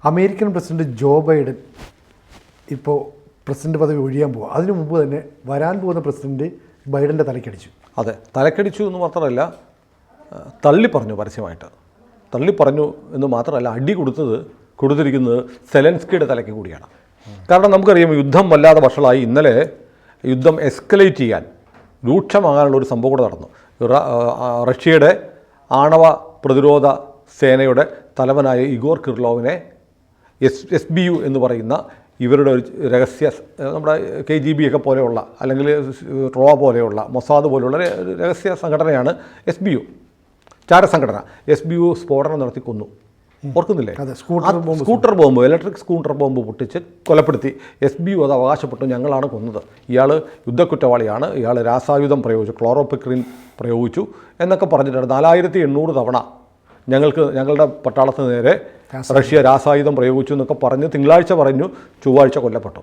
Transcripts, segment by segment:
American president Joe Biden ഇപ്പോൾ president പദവി ഒഴിയാൻ പോകുക. അതിനു മുമ്പ് തന്നെ വരാൻ പോകുന്ന പ്രസിഡന്റ് ബൈഡൻ്റെ തലക്കടിച്ചു. അതെ, തലക്കടിച്ചു എന്ന് മാത്രമല്ല, തള്ളിപ്പറഞ്ഞു, പരസ്യമായിട്ട് തള്ളിപ്പറഞ്ഞു എന്ന് മാത്രമല്ല, അടി കൊടുത്തിരിക്കുന്നത് സെലൻസ്കിയുടെ തലയ്ക്ക് കൂടിയാണ്. കാരണം നമുക്കറിയാം, യുദ്ധം വല്ലാതെ വഷളായി. ഇന്നലെ യുദ്ധം എസ്കലേറ്റ് ചെയ്യാൻ, രൂക്ഷമാകാനുള്ള ഒരു സംഭവം കൂടെ നടന്നു. റഷ്യയുടെ ആണവ പ്രതിരോധ സേനയുടെ തലവനായ ഇഗോർ കിർലോവിനെ SBU എന്ന് പറയുന്ന ഇവരുടെ ഒരു രഹസ്യ, നമ്മുടെ KGB ഒക്കെ പോലെയുള്ള, അല്ലെങ്കിൽ ട്രോവ പോലെയുള്ള, മൊസാദ് പോലെയുള്ള രഹസ്യ സംഘടനയാണ് SBU, ചാരസംഘടന. SBU സ്ഫോടനം നടത്തി കൊന്നു, ഓർക്കുന്നില്ലേ? Scooter bomb, electric scooter bomb പൊട്ടിച്ച് കൊലപ്പെടുത്തി. SBU അത് അവകാശപ്പെട്ടു, ഞങ്ങളാണ് കൊന്നത്, ഇയാൾ യുദ്ധക്കുറ്റവാളിയാണ്, ഇയാൾ രാസായുധം പ്രയോഗിച്ചു, ക്ലോറോപിക്രിൻ പ്രയോഗിച്ചു എന്നൊക്കെ പറഞ്ഞിട്ടാണ് 4800 തവണ ഞങ്ങളുടെ പട്ടാളത്തിന് നേരെ റഷ്യ രാസായുധം പ്രയോഗിച്ചു എന്നൊക്കെ പറഞ്ഞ് തിങ്കളാഴ്ച പറഞ്ഞു, ചൊവ്വാഴ്ച കൊല്ലപ്പെട്ടു.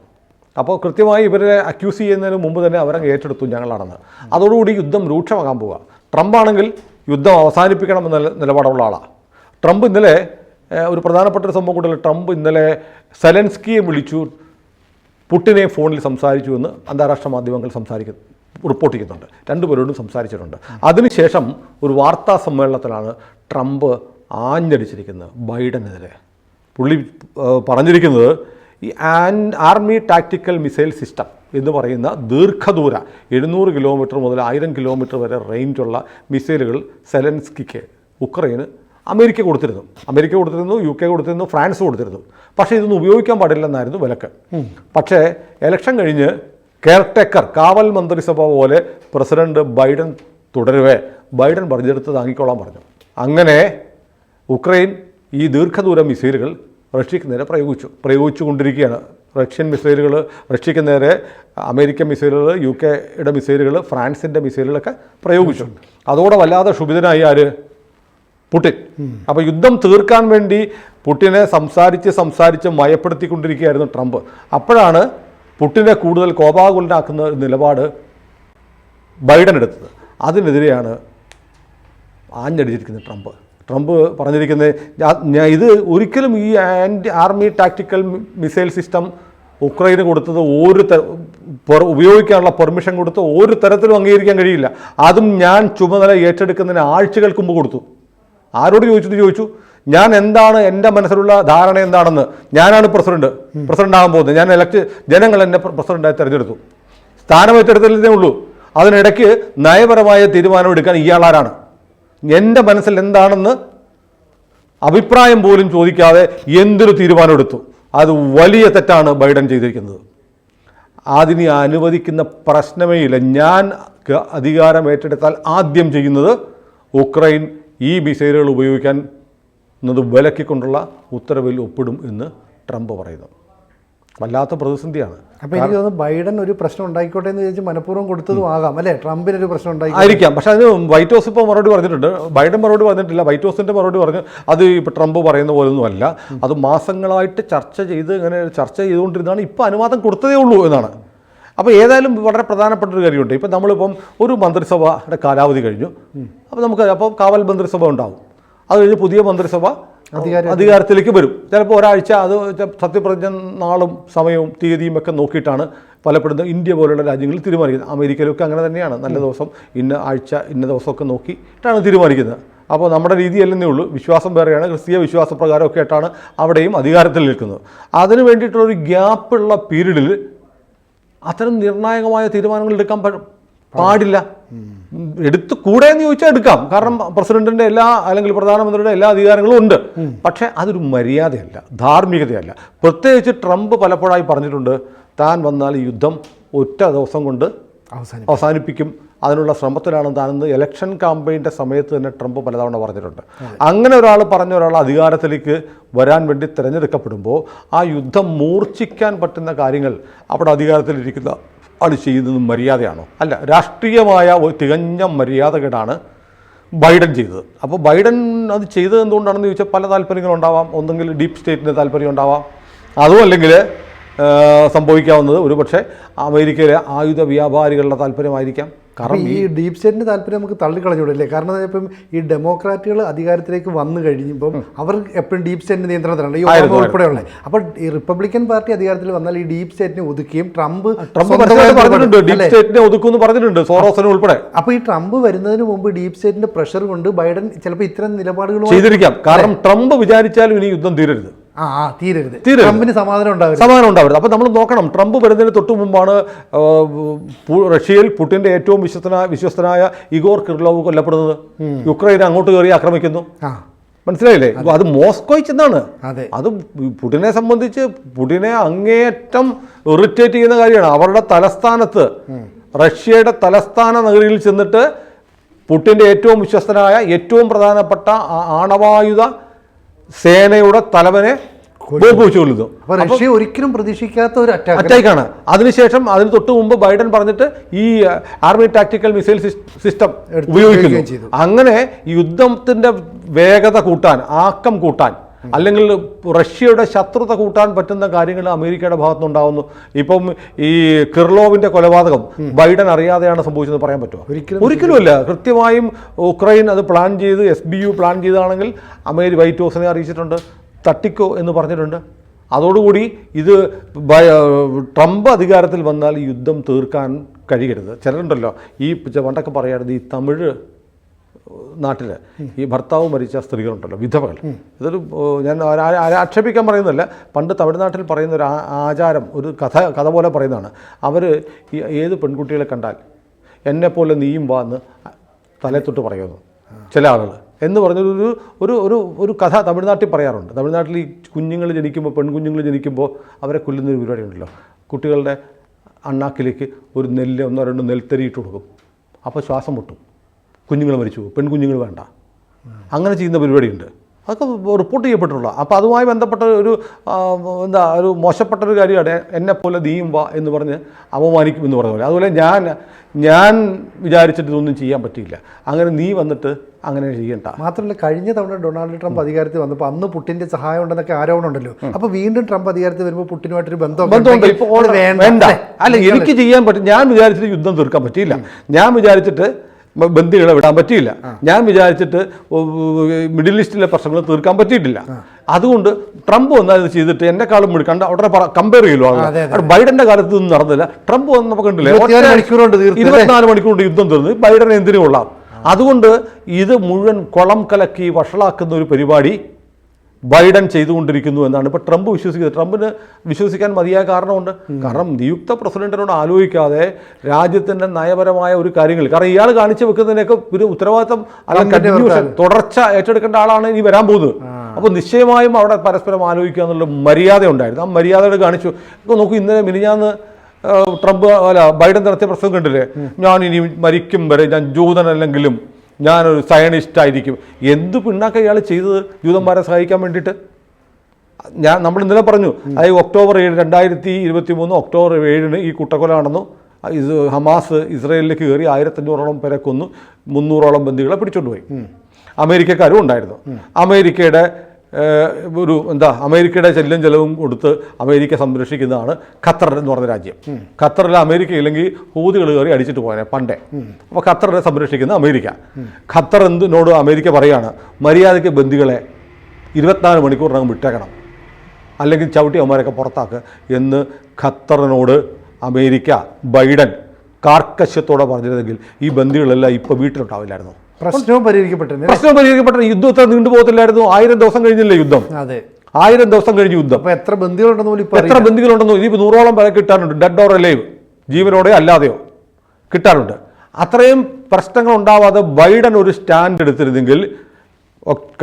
അപ്പോൾ കൃത്യമായി ഇവരെ അക്യൂസ് ചെയ്യുന്നതിന് മുമ്പ് തന്നെ അവരങ്ങ് ഏറ്റെടുത്തു ഞങ്ങളാണെന്ന്. അതോടുകൂടി യുദ്ധം രൂക്ഷമാകാൻ പോവുക. ട്രംപ് ആണെങ്കിൽ യുദ്ധം അവസാനിപ്പിക്കണമെന്ന നിലപാടുള്ള ആളാണ്. ട്രംപ് ഇന്നലെ ഒരു പ്രധാനപ്പെട്ട ഒരു സംഭവം കൂടെ, ട്രംപ് ഇന്നലെ സെലൻസ്കിയെ വിളിച്ചു, പുടിനെ ഫോണിൽ സംസാരിച്ചു എന്ന് അന്താരാഷ്ട്ര മാധ്യമങ്ങൾ റിപ്പോർട്ട് ചെയ്യുന്നുണ്ട്. രണ്ടുപേരോടും സംസാരിച്ചിട്ടുണ്ട്. അതിനുശേഷം ഒരു വാർത്താ സമ്മേളനത്തിലാണ് ട്രംപ് ആഞ്ഞടിച്ചിരിക്കുന്നത് ബൈഡനെതിരെ. പുള്ളി പറഞ്ഞിരിക്കുന്നത്, ഈ ആർമി ടാക്ടിക്കൽ മിസൈൽ സിസ്റ്റം എന്ന് പറയുന്ന ദീർഘദൂര 700 കിലോമീറ്റർ മുതൽ 1000 കിലോമീറ്റർ വരെ റേഞ്ചുള്ള മിസൈലുകൾ സെലൻസ്കിക്ക് ഉക്രൈന് അമേരിക്ക കൊടുത്തിരുന്നു, UK കൊടുത്തിരുന്നു, ഫ്രാൻസ് കൊടുത്തിരുന്നു. പക്ഷേ ഇതൊന്നും ഉപയോഗിക്കാൻ പാടില്ലെന്നായിരുന്നു വിലക്ക്. പക്ഷേ ഇലക്ഷൻ കഴിഞ്ഞ് കെയർടേക്കർ, കാവൽ മന്ത്രിസഭ പോലെ പ്രസിഡന്റ് ബൈഡൻ തുടരവേ ബൈഡൻ പറഞ്ഞെടുത്ത് താങ്ങിക്കോളാൻ പറഞ്ഞു. അങ്ങനെ ഉക്രൈൻ ഈ ദീർഘദൂര മിസൈലുകൾ റഷ്യക്ക് നേരെ പ്രയോഗിച്ചുകൊണ്ടിരിക്കുകയാണ്. റഷ്യൻ മിസൈലുകൾ റഷ്യക്ക് നേരെ, അമേരിക്കൻ മിസൈലുകൾ, UKയുടെ മിസൈലുകൾ, ഫ്രാൻസിൻ്റെ മിസൈലുകളൊക്കെ പ്രയോഗിച്ചു. അതോടെ വല്ലാതെ ക്ഷുഭിതനായി ആര്? പുടിൻ. അപ്പോൾ യുദ്ധം തീർക്കാൻ വേണ്ടി പുടിനെ സംസാരിച്ച് മയപ്പെടുത്തിക്കൊണ്ടിരിക്കുകയായിരുന്നു ട്രംപ്. അപ്പോഴാണ് പുടിനെ കൂടുതൽ കോപാകുലനാക്കുന്ന ഒരു നിലപാട് ബൈഡൻ എടുത്തത്. അതിനെതിരെയാണ് ആഞ്ഞടിച്ചിരിക്കുന്നത് ട്രംപ് പറഞ്ഞിരിക്കുന്നത്, ഇത് ഒരിക്കലും ഈ ആർമി ടാക്ടിക്കൽ മിസൈൽ സിസ്റ്റം ഉക്രൈന് കൊടുത്തത് ഉപയോഗിക്കാനുള്ള പെർമിഷൻ കൊടുത്ത് ഒരു തരത്തിലും അംഗീകരിക്കാൻ കഴിയില്ല. അതും ഞാൻ ചുമതല ഏറ്റെടുക്കുന്നതിന് ആഴ്ചകൾക്ക് മുമ്പ് കൊടുത്തു. ആരോട് ചോദിച്ചു, ഞാൻ എന്താണ്, എൻ്റെ മനസ്സിലുള്ള ധാരണ എന്താണെന്ന്, ഞാനാണ് പ്രസിഡന്റ് ആകാൻ പോകുന്നത്, ജനങ്ങൾ എന്നെ പ്രസിഡന്റായി തിരഞ്ഞെടുത്തു, സ്ഥാനം ഏറ്റെടുത്തതേ ഉള്ളൂ. അതിനിടയ്ക്ക് നയപരമായ തീരുമാനം എടുക്കാൻ ഇയാളാരാണ്? എൻ്റെ മനസ്സിൽ എന്താണെന്ന് അഭിപ്രായം പോലും ചോദിക്കാതെ എന്തൊരു തീരുമാനമെടുത്തു. അത് വലിയ തെറ്റാണ് ബൈഡൻ ചെയ്തിരിക്കുന്നത്. അതിനെ അനുവദിക്കുന്ന പ്രശ്നമേ ഇല്ല. ഞാൻ അധികാരം ഏറ്റെടുത്താൽ ആദ്യം ചെയ്യുന്നത് ഉക്രൈൻ ഈ മിസൈലുകൾ ഉപയോഗിക്കാൻ വിലക്കിക്കൊണ്ടുള്ള ഉത്തരവിൽ ഒപ്പിടും എന്ന് ട്രംപ് പറയുന്നു. വല്ലാത്ത പ്രതിസന്ധിയാണ്. അപ്പോൾ എനിക്ക് തോന്നുന്നു ബൈഡൻ ഒരു പ്രശ്നം ഉണ്ടായിക്കോട്ടെ എന്ന് ചോദിച്ചാൽ മനഃപൂർവ്വം കൊടുത്തതും ആകാം, അല്ലേ? ട്രംപിനൊരു പ്രശ്നം ആയിരിക്കാം. പക്ഷേ അതിന് വൈറ്റ് ഹൗസ് ഇപ്പോൾ മറുപടി പറഞ്ഞിട്ടുണ്ട്. ബൈഡൻ മറുപടി പറഞ്ഞിട്ടില്ല, വൈറ്റ് ഹൗസിൻ്റെ മറുപടി പറഞ്ഞു. അത് ഇപ്പോൾ ട്രംപ് പറയുന്ന പോലൊന്നും അല്ല, അത് മാസങ്ങളായിട്ട് ചർച്ച ചെയ്തുകൊണ്ടിരുന്നതാണ്, ഇപ്പോൾ അനുവാദം കൊടുത്തതേ ഉള്ളൂ എന്നാണ്. അപ്പോൾ ഏതായാലും വളരെ പ്രധാനപ്പെട്ട ഒരു കാര്യമുണ്ട്. ഇപ്പം നമ്മളിപ്പം ഒരു മന്ത്രിസഭയുടെ കാലാവധി കഴിഞ്ഞു, അപ്പോൾ കാവൽ മന്ത്രിസഭ ഉണ്ടാവും. അത് കഴിഞ്ഞ് പുതിയ മന്ത്രിസഭ അധികാരത്തിലേക്ക് വരും. ചിലപ്പോൾ ഒരാഴ്ച, അത് സത്യപ്രതിജ്ഞ നാളും സമയവും തീയതിയും ഒക്കെ നോക്കിയിട്ടാണ് പലപ്പെടുന്ന ഇന്ത്യ പോലുള്ള രാജ്യങ്ങളിൽ തീരുമാനിക്കുന്നത്. അമേരിക്കയിലൊക്കെ അങ്ങനെ തന്നെയാണ്, നല്ല ദിവസം, ഇന്ന ആഴ്ച, ഇന്ന ദിവസമൊക്കെ നോക്കിയിട്ടാണ് തീരുമാനിക്കുന്നത്. അപ്പോൾ നമ്മുടെ രീതിയല്ലെന്നേ ഉള്ളൂ, വിശ്വാസം വേറെയാണ്. ക്രിസ്തീയ വിശ്വാസപ്രകാരമൊക്കെ ആയിട്ടാണ് അവിടെയും അധികാരത്തിൽ നിൽക്കുന്നത്. അതിന് വേണ്ടിയിട്ടുള്ളൊരു ഗ്യാപ്പുള്ള പീരീഡിൽ അത്തരം നിർണായകമായ തീരുമാനങ്ങൾ എടുക്കാൻ പാടില്ല. കൂടെ എന്ന് ചോദിച്ചാൽ എടുക്കാം, കാരണം പ്രസിഡന്റിൻ്റെ അല്ലെങ്കിൽ പ്രധാനമന്ത്രിയുടെ എല്ലാ അധികാരങ്ങളും ഉണ്ട്. പക്ഷേ അതൊരു മര്യാദയല്ല, ധാർമ്മികതയല്ല. പ്രത്യേകിച്ച് ട്രംപ് പലപ്പോഴായി പറഞ്ഞിട്ടുണ്ട്, താൻ വന്നാൽ ഈ യുദ്ധം ഒറ്റ ദിവസം കൊണ്ട് അവസാനിപ്പിക്കും, അതിനുള്ള ശ്രമത്തിലാണ് താനെന്ന് ഇലക്ഷൻ ക്യാമ്പയിൻ്റെ സമയത്ത് തന്നെ ട്രംപ് പലതവണ പറഞ്ഞിട്ടുണ്ട്. അങ്ങനെ ഒരാൾ അധികാരത്തിലേക്ക് വരാൻ വേണ്ടി തിരഞ്ഞെടുക്കപ്പെടുമ്പോൾ ആ യുദ്ധം മൂർച്ഛിക്കാൻ പറ്റുന്ന കാര്യങ്ങൾ അവിടെ അധികാരത്തിലിരിക്കുന്ന ആൾ ചെയ്യുന്നത് മര്യാദയാണോ? അല്ല, രാഷ്ട്രീയമായ ഒരു തികഞ്ഞ മര്യാദകേടാണ് ബൈഡൻ ചെയ്തത്. അപ്പോൾ ബൈഡൻ അത് ചെയ്തത് എന്തുകൊണ്ടാണെന്ന് ചോദിച്ചാൽ പല താല്പര്യങ്ങളുണ്ടാവാം. ഒന്നെങ്കിൽ ഡീപ്പ് സ്റ്റേറ്റിൻ്റെ താല്പര്യം ഉണ്ടാവാം, അതും അല്ലെങ്കിൽ സംഭവിക്കാവുന്നത് ഒരുപക്ഷെ അമേരിക്കയിലെ ആയുധ വ്യാപാരികളുടെ താല്പര്യമായിരിക്കാം. കാരണം ഈ ഡീപ് സ്റ്റേറ്റിൻ്റെ താല്പര്യം നമുക്ക് തള്ളിക്കളഞ്ഞൂടല്ലേ? കാരണം ഇപ്പം ഈ ഡെമോക്രാറ്റുകൾ അധികാരത്തിലേക്ക് വന്നു കഴിഞ്ഞപ്പം അവർ എപ്പോഴും ഡീപ് സ്റ്റേറ്റിൻ്റെ നിയന്ത്രണത്തിലാണ്, ഈ ഒബാമ ഉൾപ്പെടെയുള്ളത്. അപ്പോൾ ഈ റിപ്പബ്ലിക്കൻ പാർട്ടി അധികാരത്തിൽ വന്നാൽ ഈ ഡീപ് സ്റ്റേറ്റിനെ ഒതുക്കുകയും ട്രംപ് പറഞ്ഞിട്ടുണ്ട്, ഡീപ് സ്റ്റേറ്റിനെ ഒതുക്കുമെന്ന് പറഞ്ഞിട്ടുണ്ട്, സോറോസിനെ ഉൾപ്പെടെ. അപ്പോൾ ഈ ട്രംപ് വരുന്നതിന് മുമ്പ് ഡീപ് സ്റ്റേറ്റിന്റെ പ്രഷർ കൊണ്ട് ബൈഡൻ ചിലപ്പോൾ ഇത്തരം നിലപാടുകൾ ചെയ്തിരിക്കാം. കാരണം ട്രംപ് വിചാരിച്ചാലും ഇനി യുദ്ധം തീരരുത്, തീരരുത്, ട്രംപിന് സമാധാനം ഉണ്ടാവരുത്. അപ്പോൾ നമ്മൾ നോക്കണം, ട്രംപ് വരുന്നതിന് തൊട്ട് മുമ്പാണ് റഷ്യയിൽ പുടിന്റെ ഏറ്റവും വിശ്വസ്തനായ ഇഗോർ കിർലോവ് കൊല്ലപ്പെടുന്നത്. യുക്രൈൻ അങ്ങോട്ട് കയറി ആക്രമിക്കുന്നു. മനസ്സിലായില്ലേ? അത് മോസ്കോയിൽ ചെന്നാണ്. അത് പുടിനെ സംബന്ധിച്ച് പുടിനെ അങ്ങേയറ്റം ഇറിറ്റേറ്റ് ചെയ്യുന്ന കാര്യമാണ്. അവരുടെ തലസ്ഥാനത്ത്, റഷ്യയുടെ തലസ്ഥാന നഗരിയിൽ ചെന്നിട്ട് പുടിന്റെ ഏറ്റവും വിശ്വസ്തനായ ഏറ്റവും പ്രധാനപ്പെട്ട ആണവായുധ സേനയുടെ തലവനെ ബോംബ് വെച്ച് കൊല്ലുന്നു. റഷ്യ ഒരിക്കലും പ്രതീക്ഷിക്കാത്ത ഒരു അറ്റാക്കാണ്. അതിനുശേഷം അതിന് തൊട്ട് മുമ്പ് ബൈഡൻ പറഞ്ഞിട്ട് ഈ ആർമി ടാക്ടിക്കൽ മിസൈൽ സിസ്റ്റം ഉപയോഗിക്കുന്നു. അങ്ങനെ യുദ്ധത്തിന്റെ വേഗത കൂട്ടാൻ, ആക്കം കൂട്ടാൻ, അല്ലെങ്കിൽ റഷ്യയുടെ ശത്രുത കൂട്ടാൻ പറ്റുന്ന കാര്യങ്ങൾ അമേരിക്കയുടെ ഭാഗത്തുനിന്നുണ്ടാവുന്നു. ഇപ്പം ഈ കിർലോവിന്റെ കൊലപാതകം ബൈഡൻ അറിയാതെയാണ് സംഭവിച്ചത് പറയാൻ പറ്റുമോ? ഒരിക്കലുമല്ല. കൃത്യമായും ഉക്രൈൻ അത് പ്ലാൻ ചെയ്ത്, SBU പ്ലാൻ ചെയ്താണെങ്കിൽ വൈറ്റ് ഹൗസിനെ അറിയിച്ചിട്ടുണ്ട്, തട്ടിക്കോ എന്ന് പറഞ്ഞിട്ടുണ്ട്. അതോടുകൂടി ഇത് ട്രംപ് അധികാരത്തിൽ വന്നാൽ ഈ യുദ്ധം തീർക്കാൻ കഴിയരുത്. ചിലരുണ്ടല്ലോ ഈ പണ്ടൊക്കെ പറയാറുണ്ട്, ഈ തമിഴ് നാട്ടിൽ ഈ ഭർത്താവ് മരിച്ച സ്ത്രീകളുണ്ടല്ലോ, വിധവകൾ. ഇതൊരു ഞാൻ ആക്ഷേപിക്കാൻ പറയുന്നതല്ല, പണ്ട് തമിഴ്നാട്ടിൽ പറയുന്ന ഒരു ആചാരം, ഒരു കഥ പോലെ പറയുന്നതാണ്. അവർ ഏത് പെൺകുട്ടികളെ കണ്ടാൽ എന്നെപ്പോലെ നീയും വാ എന്ന് തലത്തൊട്ട് പറയുന്നു ചില ആളുകൾ എന്ന് പറഞ്ഞൊരു ഒരു ഒരു ഒരു കഥ തമിഴ്നാട്ടിൽ പറയാറുണ്ട്. തമിഴ്നാട്ടിൽ ഈ കുഞ്ഞുങ്ങൾ ജനിക്കുമ്പോൾ, പെൺകുഞ്ഞുങ്ങൾ ജനിക്കുമ്പോൾ അവരെ കൊല്ലുന്നൊരു പരിപാടി ഉണ്ടല്ലോ. കുട്ടികളുടെ അണ്ണാക്കിലേക്ക് ഒരു ഒന്നോ രണ്ടോ നെൽത്തരിയിട്ട് കൊടുക്കും. അപ്പോൾ ശ്വാസം മുട്ടും, കുഞ്ഞുങ്ങൾ മരിച്ചു പോകും, പെൺകുഞ്ഞുങ്ങൾ വേണ്ട. അങ്ങനെ ചെയ്യുന്ന പരിപാടിയുണ്ട്. അതൊക്കെ റിപ്പോർട്ട് ചെയ്യപ്പെട്ടിട്ടുള്ള. അപ്പോൾ അതുമായി ബന്ധപ്പെട്ട ഒരു ഒരു മോശപ്പെട്ടൊരു കാര്യമാണ് എന്നെപ്പോലെ നീയും വാ എന്ന് പറഞ്ഞ് അപമാനിക്കും എന്ന് പറഞ്ഞ പോലെ. അതുപോലെ ഞാൻ വിചാരിച്ചിട്ട് ഇതൊന്നും ചെയ്യാൻ പറ്റിയില്ല, അങ്ങനെ നീ വന്നിട്ട് അങ്ങനെ ചെയ്യണ്ട. മാത്രമല്ല, കഴിഞ്ഞ തവണ ഡൊണാൾഡ് ട്രംപ് അധികാരത്തിൽ വന്നപ്പോൾ അന്ന് പുടിന്റെ സഹായം ഉണ്ടെന്നൊക്കെ ആരോപണം ഉണ്ടല്ലോ. അപ്പോൾ വീണ്ടും ട്രംപ് അധികാരത്തിൽ വരുമ്പോൾ പുടിനുമായിട്ടൊരു ബന്ധമുണ്ട്. ഇപ്പോൾ വേണ്ട, അല്ല എനിക്ക് ചെയ്യാൻ പറ്റും. ഞാൻ വിചാരിച്ചിട്ട് യുദ്ധം തീർക്കാൻ പറ്റിയില്ല, ഞാൻ വിചാരിച്ചിട്ട് ബന്ദികളെ വിടാൻ പറ്റിയില്ല, ഞാൻ വിചാരിച്ചിട്ട് മിഡിൽ ഈസ്റ്റിലെ പ്രശ്നങ്ങൾ തീർക്കാൻ പറ്റിയിട്ടില്ല. അതുകൊണ്ട് ട്രംപ് വന്നാൽ ഇത് ചെയ്തിട്ട് എന്നെക്കാളും കണ്ട ഉടനെ കമ്പയർ ചെയ്യുമല്ലോ. ബൈഡന്റെ കാലത്ത് ഇതൊന്നും നടന്നില്ല. ട്രംപ് വന്നപ്പോൾ കണ്ടില്ലേ 24 മണിക്കൂർ കൊണ്ട് യുദ്ധം തീർന്ന്. ബൈഡൻ എന്തിനു കൊള്ളാം. അതുകൊണ്ട് ഇത് മുഴുവൻ കുളം കലക്കി വഷളാക്കുന്ന ഒരു പരിപാടി ബൈഡൻ ചെയ്തുകൊണ്ടിരിക്കുന്നു എന്നാണ് ഇപ്പോൾ ട്രംപ് വിശ്വസിക്കുന്നത്. ട്രംപിന് വിശ്വസിക്കാൻ മതിയായ കാരണമുണ്ട്. കാരണം നിയുക്ത പ്രസിഡന്റിനോട് ആലോചിക്കാതെ രാജ്യത്തിൻ്റെ നയപരമായ ഒരു കാര്യങ്ങൾ, കാരണം ഇയാൾ കാണിച്ചു വെക്കുന്നതിനൊക്കെ ഒരു ഉത്തരവാദിത്തം അല്ലെങ്കിൽ തുടർച്ച ഏറ്റെടുക്കേണ്ട ആളാണ് ഇനി വരാൻ പോകുന്നത്. അപ്പോൾ നിശ്ചയമായും അവിടെ പരസ്പരം ആലോചിക്കുക എന്നുള്ള മര്യാദ ഉണ്ടായിരുന്നു. ആ മര്യാദകൾ കാണിച്ചു. ഇപ്പോൾ നോക്കൂ, ഇന്നലെ മിനിഞ്ഞാന്ന് ബൈഡൻ നടത്തിയ പ്രസംഗം കണ്ടില്ലേ, ഞാൻ ഇനി മരിക്കും വരെ ഞാൻ ജൂതനല്ലെങ്കിലും ഞാനൊരു സയനിസ്റ്റ് ആയിരിക്കും. എന്ത് പിണ്ണാക്ക ഇയാൾ ചെയ്തത് ജൂതന്മാരെ സഹായിക്കാൻ വേണ്ടിയിട്ട്? നമ്മൾ ഇന്നലെ പറഞ്ഞു, അതായത് ഒക്ടോബർ 7, 2023 ഒക്ടോബർ 7 ഈ കൂട്ടക്കൊല നടന്നു. ഹമാസ് ഇസ്രയേലിലേക്ക് കയറി 1500ഓളം പേരെ കൊന്നു, 300ഓളം ബന്ദികളെ പിടിച്ചുകൊണ്ടുപോയി. അമേരിക്കക്കാരും ഉണ്ടായിരുന്നു. അമേരിക്കയുടെ അമേരിക്കയുടെ ചെല്ലും ചെലവും കൊടുത്ത് അമേരിക്ക സംരക്ഷിക്കുന്നതാണ് ഖത്തർ എന്ന് പറഞ്ഞ രാജ്യം. ഖത്തറിൽ അമേരിക്ക ഇല്ലെങ്കിൽ ഹൂതികൾ കയറി അടിച്ചിട്ട് പോയാൽ പണ്ടേ. അപ്പോൾ ഖത്തറിനെ സംരക്ഷിക്കുന്ന അമേരിക്ക. ഖത്തർ എന്തിനോട് അമേരിക്ക പറയാണ്, മര്യാദയ്ക്ക് ബന്ദികളെ 24 മണിക്കൂറിനകം വിട്ടേക്കണം, അല്ലെങ്കിൽ ചവിട്ടി അവന്മാരൊക്കെ പുറത്താക്കുക എന്ന് ഖത്തറിനോട് അമേരിക്ക ബൈഡൻ കാർക്കശ്യത്തോടെ പറഞ്ഞിരുന്നെങ്കിൽ ഈ ബന്ദികളെല്ലാം ഇപ്പോൾ വീട്ടിലുണ്ടാവില്ലായിരുന്നു. പ്രശ്നവും പരിഹരിക്കപ്പെട്ടു. യുദ്ധം എത്ര നീണ്ടുപോകത്തില്ലായിരുന്നു. 1000 ദിവസം കഴിഞ്ഞില്ലേ യുദ്ധം? 1000 ദിവസം കഴിഞ്ഞ് യുദ്ധം. എത്ര ബന്ദികളുണ്ടെന്നോ ഇനി 100ഓളം പേരെ കിട്ടാനുണ്ട്, ഡെഡ് ഓർ അലൈവ്, ജീവനോടെയോ അല്ലാതെയോ കിട്ടാനുണ്ട്. അത്രയും പ്രശ്നങ്ങൾ ഉണ്ടാവാതെ ബൈഡൻ ഒരു സ്റ്റാൻഡ് എടുത്തിരുന്നെങ്കിൽ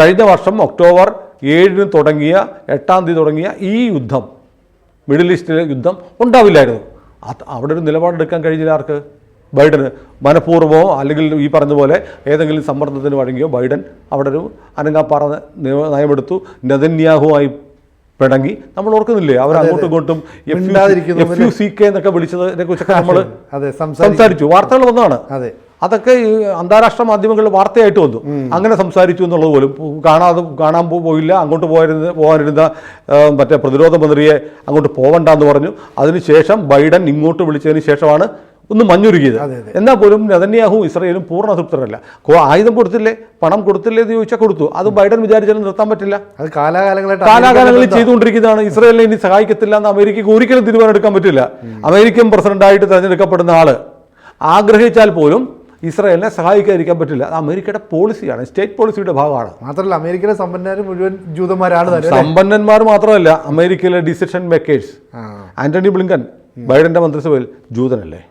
കഴിഞ്ഞ വർഷം ഒക്ടോബർ 7 തുടങ്ങിയ 8-ാം തീയതി തുടങ്ങിയ ഈ യുദ്ധം, മിഡിൽ ഈസ്റ്റിലെ യുദ്ധം ഉണ്ടാവില്ലായിരുന്നു. അവിടെ ഒരു നിലപാടെടുക്കാൻ കഴിഞ്ഞില്ല ആർക്ക്? ബൈഡന്. മനഃപൂർവ്വമോ അല്ലെങ്കിൽ ഈ പറഞ്ഞതുപോലെ ഏതെങ്കിലും സമ്മർദ്ദത്തിന് വഴങ്ങിയോ ബൈഡൻ അവിടെ ഒരു അനങ്ങാപ്പാറ നയമെടുത്തു. നെതന്യാഹുമായി പിണങ്ങി. നമ്മൾ ഓർക്കുന്നില്ലേ, അവർ അങ്ങോട്ടും ഇങ്ങോട്ടും FUCK എന്നൊക്കെ വിളിച്ചതിനെ കുറിച്ചൊക്കെ നമ്മൾ സംസാരിച്ചു. വാർത്തകൾ വന്നതാണ്. അതൊക്കെ അന്താരാഷ്ട്ര മാധ്യമങ്ങളിൽ വാർത്തയായിട്ട് വന്നു. അങ്ങനെ സംസാരിച്ചു എന്നുള്ളത് പോലും കാണാൻ പോയില്ല. അങ്ങോട്ട് പോകാനിരുന്ന മറ്റേ പ്രതിരോധ മന്ത്രിയെ അങ്ങോട്ട് പോവണ്ടെന്ന് പറഞ്ഞു. അതിനുശേഷം ബൈഡൻ ഇങ്ങോട്ട് വിളിച്ചതിന് ശേഷമാണ് ഒന്ന് മഞ്ഞുരുകിയത്. എന്നാൽ പോലും നെതന്യാഹു ഇസ്രായേലും പൂർണ്ണ തൃപ്തരല്ല. ആയുധം കൊടുത്തില്ലേ, പണം കൊടുത്തില്ലേ എന്ന് ചോദിച്ചാൽ കൊടുത്തു. അത് ബൈഡൻ വിചാരിച്ചാലും നിർത്താൻ പറ്റില്ല. അത് കാലാകാലങ്ങളിൽ ചെയ്തുകൊണ്ടിരിക്കുന്നതാണ്. ഇസ്രായേലിനെ ഇനി സഹായിക്കത്തില്ല എന്ന് അമേരിക്കയ്ക്ക് ഒരിക്കലും തീരുമാനം എടുക്കാൻ പറ്റില്ല. അമേരിക്കൻ പ്രസിഡന്റായിട്ട് തിരഞ്ഞെടുക്കപ്പെടുന്ന ആള് ആഗ്രഹിച്ചാൽ പോലും ഇസ്രായേലിനെ സഹായിക്കാതിരിക്കാൻ പറ്റില്ല. അത് അമേരിക്കയുടെ പോളിസിയാണ്, സ്റ്റേറ്റ് പോളിസിയുടെ ഭാഗമാണ്. മാത്രമല്ല അമേരിക്കയിലെ സമ്പന്നർ മുഴുവൻ ജൂതന്മാരാണ്. സമ്പന്നന്മാർ മാത്രമല്ല, അമേരിക്കയിലെ ഡിസിഷൻ മേക്കേഴ്സ് ആന്റണി ബ്ലിങ്കൻ ബൈഡന്റെ മന്ത്രിസഭയിൽ ജൂതനല്ലേ.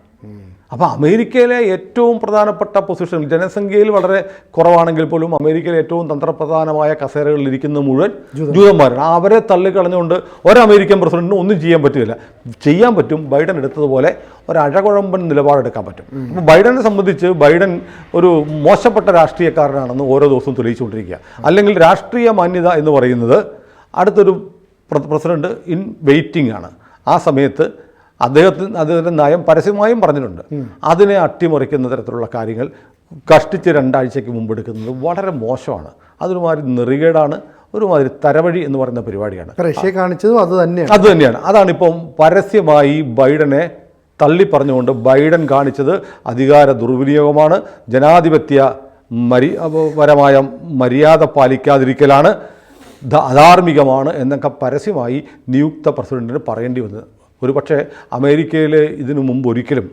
അപ്പോൾ അമേരിക്കയിലെ ഏറ്റവും പ്രധാനപ്പെട്ട പൊസിഷൻ, ജനസംഖ്യയിൽ വളരെ കുറവാണെങ്കിൽ പോലും അമേരിക്കയിലെ ഏറ്റവും തന്ത്രപ്രധാനമായ കസേരകളിൽ ഇരിക്കുന്ന മുഴുവൻ ജൂതന്മാരാണ്. അവരെ തള്ളിക്കളഞ്ഞുകൊണ്ട് ഒരമേരിക്കൻ പ്രസിഡന്റിനും ഒന്നും ചെയ്യാൻ പറ്റില്ല. ചെയ്യാൻ പറ്റും, ബൈഡൻ എടുത്തതുപോലെ ഒരഴകുഴമ്പൻ നിലപാടെടുക്കാൻ പറ്റും. അപ്പോൾ ബൈഡനെ സംബന്ധിച്ച് ബൈഡൻ ഒരു മോശപ്പെട്ട രാഷ്ട്രീയക്കാരനാണെന്ന് ഓരോ ദിവസവും തെളിയിച്ചുകൊണ്ടിരിക്കുക. അല്ലെങ്കിൽ രാഷ്ട്രീയ മാന്യത എന്ന് പറയുന്നത് അടുത്തൊരു പ്രസിഡന്റ് ഇൻ വെയിറ്റിംഗ് ആണ്. ആ സമയത്ത് അദ്ദേഹത്തിൻ്റെ നയം പരസ്യമായും പറഞ്ഞിട്ടുണ്ട്. അതിനെ അട്ടിമറിക്കുന്ന തരത്തിലുള്ള കാര്യങ്ങൾ കഷ്ടിച്ച് 2 ആഴ്ചയ്ക്ക് മുമ്പ് എടുക്കുന്നത് വളരെ മോശമാണ്. അതൊരുമാതിരി നെറികേടാണ്, ഒരുമാതിരി തരവഴി എന്ന് പറയുന്ന പരിപാടിയാണ്. റഷ്യ കാണിച്ചതും അത് തന്നെയാണ്. അതാണിപ്പം പരസ്യമായി ബൈഡനെ തള്ളിപ്പറഞ്ഞുകൊണ്ട് ബൈഡൻ കാണിച്ചത് അധികാര ദുർവിനിയോഗമാണ്, ജനാധിപത്യ പരമായ മര്യാദ പാലിക്കാതിരിക്കലാണ്, അധാർമികമാണ് എന്നൊക്കെ പരസ്യമായി നിയുക്ത പ്രസിഡന്റിന് പറയേണ്ടി വന്നത്. ഒരുപക്ഷെ അമേരിക്കയിൽ ഇതിനു മുമ്പ് ഒരിക്കലും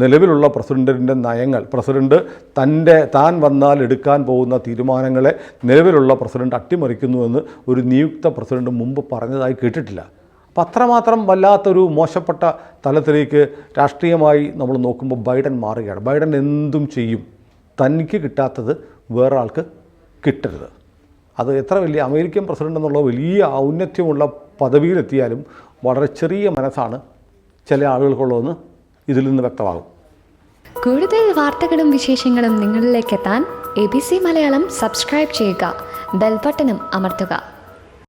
നിലവിലുള്ള പ്രസിഡന്റിൻ്റെ നയങ്ങൾ, പ്രസിഡന്റ് താൻ വന്നാൽ എടുക്കാൻ പോകുന്ന തീരുമാനങ്ങളെ നിലവിലുള്ള പ്രസിഡന്റ് അട്ടിമറിക്കുന്നുവെന്ന് ഒരു നിയുക്ത പ്രസിഡന്റ് മുമ്പ് പറഞ്ഞതായി കേട്ടിട്ടില്ല. അപ്പം അത്രമാത്രം വല്ലാത്തൊരു മോശപ്പെട്ട തലത്തിലേക്ക് രാഷ്ട്രീയമായി നമ്മൾ നോക്കുമ്പോൾ ബൈഡൻ മാറുകയാണ്. ബൈഡൻ എന്തും ചെയ്യും, തനിക്ക് കിട്ടാത്തത് വേറെ ആൾക്ക് കിട്ടരുത്. അത് എത്ര വലിയ അമേരിക്കൻ പ്രസിഡന്റ് എന്നുള്ള വലിയ ഔന്നത്യമുള്ള പദവിയിലെത്തിയാലും വളരെ ചെറിയ മനസ്സാണ് ചില ആളുകൾക്കുള്ളതെന്ന് ഇതിൽ നിന്ന് വ്യക്തമാകും. കൂടുതൽ വാർത്തകളും വിശേഷങ്ങളും നിങ്ങളിലേക്ക് എത്താൻ ABC മലയാളം സബ്സ്ക്രൈബ് ചെയ്യുക, ബെൽ ബട്ടണും അമർത്തുക.